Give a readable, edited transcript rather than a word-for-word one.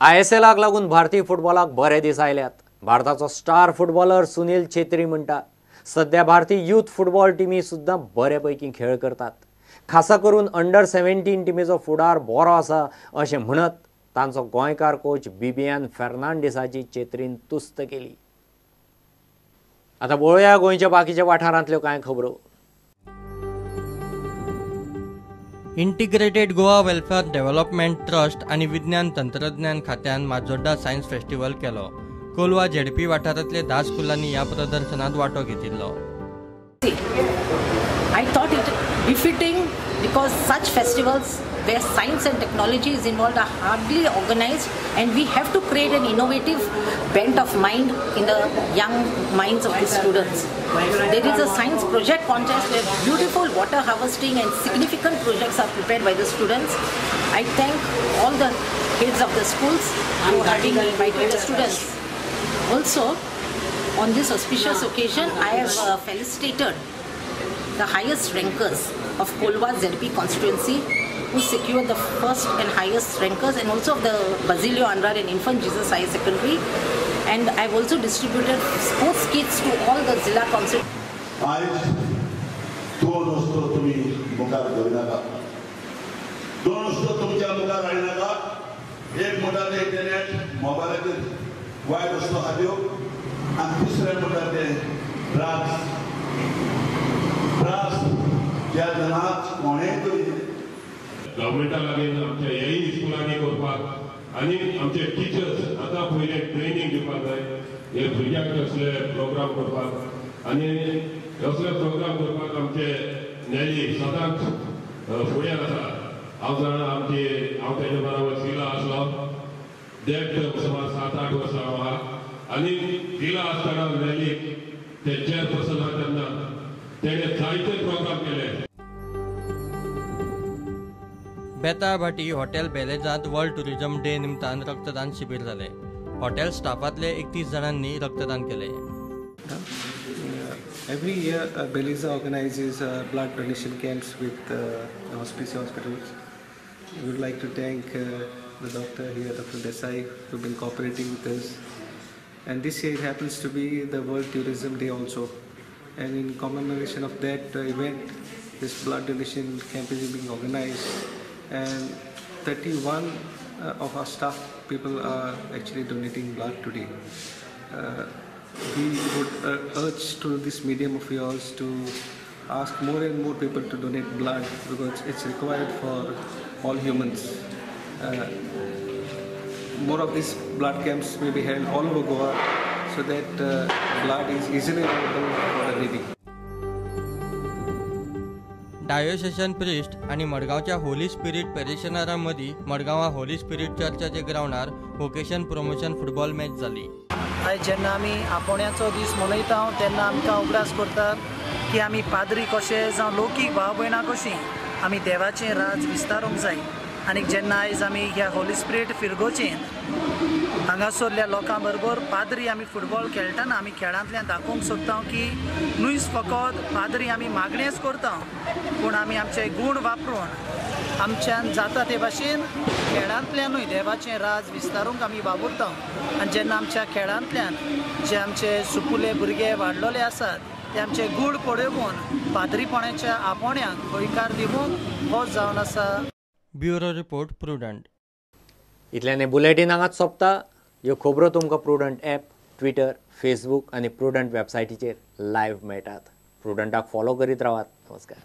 ISLाक लागून भारतीय फुटबॉलाक बरे दीस आयल्यात। भारताचो स्टार फुटबॉलर सुनील छेत्री म्हणटा, सध्या भारतीय यूथ फुटबॉल टीमी सुद्धा बऱ्यापैकी खेळ करतात। खासा करून अंडर-17 टीमीचो फुडार बरो आसा अशें म्हणत तांचो गोंयकार कोच बिबियान फर्नांडिसाची छेत्रीन तुस्त केली। आता पळोवया गोंयच्या बाकीच्या वाठारांतल्यो कांय खबरो। Integrated Goa welfare development trust आणि विज्ञान तंत्रज्ञान खात्यान माजोड्डा सायन्स फेस्टिवल केलो। कोलवा झेडपी वाठारांतले 10 स्कुलांनी ह्या प्रदर्शनात वांटो घेतिल्लो। I thought it befitting because such festivals where science and technology is involved are hardly organized, and we have to create an innovative bent of mind in the young minds of the students. There is a science project contest where beautiful water harvesting and significant projects are prepared by the students. I thank all the heads of the schools for having invited the students. Also, on this auspicious occasion, I have felicitated the highest rankers of Kolwa ZP constituency, who secured the first and highest rankers, and also of the Basilio Anwar and Infant Jesus Higher Secondary. And I've also distributed sports kits to all the Zilla Council. आज दोन वस्तू तुम्ही मुखार घेऊन नका, दोन वस्तू तुमच्या मुखार हाडू नका। एक म्हणटा ते इंटरनेट मोबायलाचेर वायट वस्तू हाड्यो, आनी दुसरें म्हणटा ते ड्रग्स ज्या जनाक कोणेय गव्हर्मेंटा लागीं आमच्या हेय स्कुलांनी करपाक आनी आमचे टिचर्स आतां पयले ट्रेनिंग दिवपाक जाय। हे भुरग्यांक असले प्रोग्राम करपाक आनी असले प्रोग्राम करपाक आमचे नॅली सदांच फुडें आसा। हांव जाणा हांव तेजे बरोबर जिला आसलो, देड सुमार 7-8 वर्सां हांव आहा। आनी जिला आसतना नॅलीक ते चेअरपर्सन आहा तेन्ना तेणे जायते प्रोग्राम केले। बेताळ भाटी हॉटेल बेलेजांत वर्ल्ड टुरिझम डे निमतान रक्तदान शिबीर जाले। हॉटेल स्टाफांतले 31 जाणांनी रक्तदान केले। Every year, Beleza organizes blood donation camps with Hospice hospitals. We would like to thank the doctor here, Dr. Desai, who have been cooperating with us. And this year it happens to be the World Tourism Day also. And in commemoration of that event, this blood donation camp is being organized. And 31 of our staff people are actually donating blood today. We would urge through this medium of yours to ask more and more people to donate blood, because it's required for all humans. More of these blood camps may be held all over Goa so that blood is easily available for the needy. Diocesan priest आणि मडगावच्या holy spirit पेरिशनरांमदी मडगावा holy spirit चर्चाच्या ग्राउंडार vocation promotion football match जाली। आयज जेन्ना आमी आपोण्याचो दीस मनयता तेन्ना आमकां उगडास करतात की आमी पाद्री कशे जावं लौकीक भाव भयणां कशीं आमी देवाचें राज विस्तारूंक जाय। आनी जेन्ना आयज आमी ह्या होली स्पिरिट फिरगोचेन हांगासरल्या लोकां बरोबर पाद्री आमी फुटबॉल खेळटाना आमी खेळांतल्यान दाखोवंक सोदता की न्हूच फकत पाद्री आमी मागणेच करता, पूण आमी आमचे गूण वापरून आमच्यान जाता ते भाशेन खेळांतल्यानूय देवाचें राज विस्तारूंक आमी वावुरता। आनी जेन्ना आमच्या खेळांतल्यान जे आमचे सुपुले भुरगे वाडलेले आसात ते आमचे गूण पळोवन पाद्रीपणाच्या आपोण्याक गोंयकार दिवंक हो जावन आसा। Bureau report Prudent. इतल्याने बुलेटिन हांगाच सोंपता। ह्यो खबरो तुमकां प्रुडंट ॲप, ट्विटर, फेसबूक आनी प्रुडंट वेबसायटीचेर लायव्ह मेळटात। प्रुडंटाक फॉलो करीत रावात। नमस्कार।